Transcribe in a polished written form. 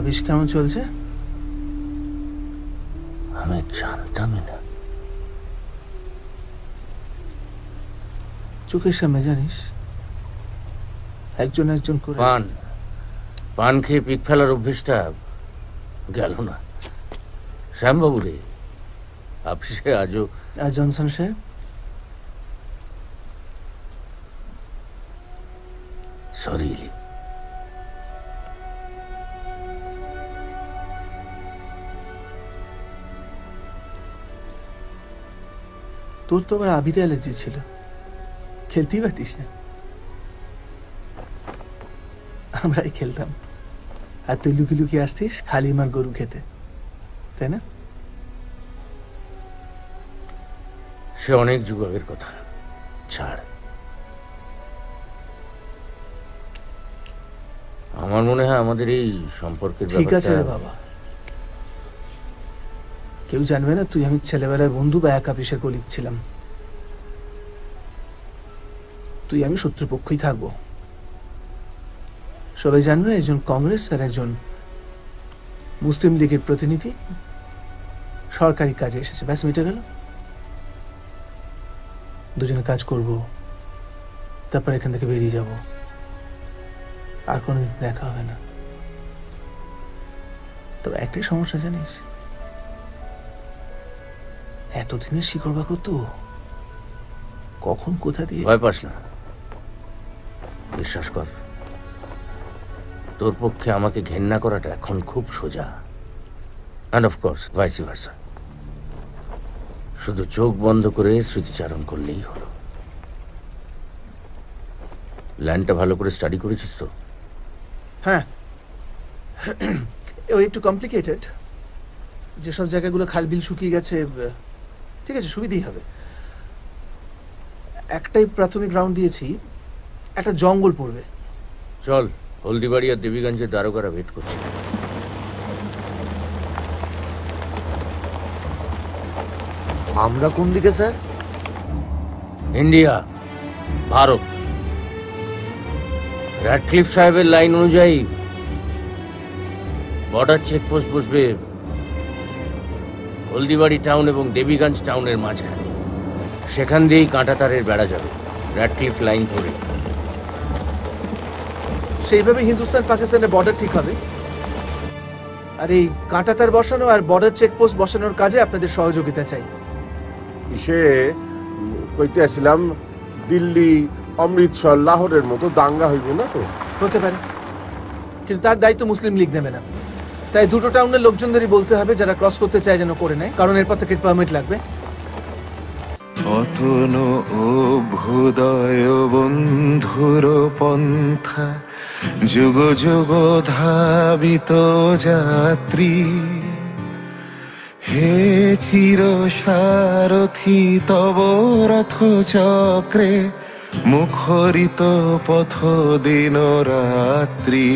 Office কেমন চলছে? আমি জানতামই না। চোখের সামনে জানিস একজন একজন করে পান খেয়ে পিক ফেলার অভ্যেসটা গেল না। শ্যামবাবু রে, অফিসে আজও জনসন সাহেব, সরি ইলি। তোর তো আবার আবির অ্যালার্জি ছিল, খেলতেই পারতিস না। আমরাই খেলতাম, আর তুই লুকি লুকিয়ে আসতিস খালি আমার গরু খেতে, তাই না? সে অনেক যুগ আগের কথা, ছাড়। আমার মনে হয় আমাদের এই সম্পর্কের ঠিক আছে রে বাবা, কেউ জানবে না তুই আমি ছেলেবেলার বন্ধু বা এক অফিসের কলিগ ছিলাম। তুই আমি শত্রুপক্ষই থাকবো। সবাই জানবে একজন কংগ্রেস আর একজন মুসলিম লীগের প্রতিনিধি সরকারি কাজে এসেছে, ব্যাস মিটে গেল। দুজনে কাজ করব, তারপর এখান থেকে বেরিয়ে যাব, আর কোনোদিন দেখা হবে না। তবে একটাই সমস্যা জানিস, এতদিনের শিকড় বাকর তো কখন কোথা দিয়ে। ভয় পাস না, বিশ্বাস কর, তোর পক্ষে আমাকে ঘেন্না করাটা এখন খুব সোজা। And of course vice versa. শুধু চোখ বন্ধ করে স্মৃতিচারণ করলেই হলো। ল্যান্ডটা ভালো করে স্টাডি করেছিস তো? হ্যাঁ, ওই একটু কমপ্লিকেটেড। যেসব জায়গাগুলো খালবিল শুকিয়ে গেছে, ঠিক আছে, সুবিধেই হবে। একটাই প্রাথমিক রাউন্ড দিয়েছি, একটা জঙ্গল পড়বে। চল, হলদিবাড়ি আর দেবীগঞ্জের দারোগারা ওয়েট করছে। আমরা কোন দিকে স্যার? ইন্ডিয়া, ভারত। র্যাডক্লিফ সাহেবের লাইন অনুযায়ী বর্ডার চেকপোস্ট বসবে হলদিবাড়ি টাউন এবং দেবীগঞ্জ টাউনের মাঝখানে। সেখান দিয়েই কাঁটাতারের বেড়া যাবে র্যাডক্লিফ লাইন ধরে। সেইভাবে হিন্দুস্তান পাকিস্তানের বর্ডার ঠিক হবে। আর এই কাঁটাতার বসানো আর বর্ডার চেকপোস্ট বসানোর কাজে আপনাদের সহযোগিতা চাই। সে কইতে আসছিলাম, দিল্লি, অমৃতসর, লাহোরের মতো দাঙ্গা হইব না তো? হতে পারে, কিন্তু তার দায়িত্ব মুসলিম লীগ নেবে না। তাই দুটো টাউনের লোকজনদেরই বলতে হবে, যারা ক্রস করতে চায় যেন করে নেয়, কারণ এরপর থেকে পারমিট লাগবে। অতন অভ্যুদয় বন্ধুর পন্থা, যুগ যুগ ধাবিত যাত্রী, হে চির সারথি তব রথ চক্রে, মুখরিত পথ দিন রাত্রি।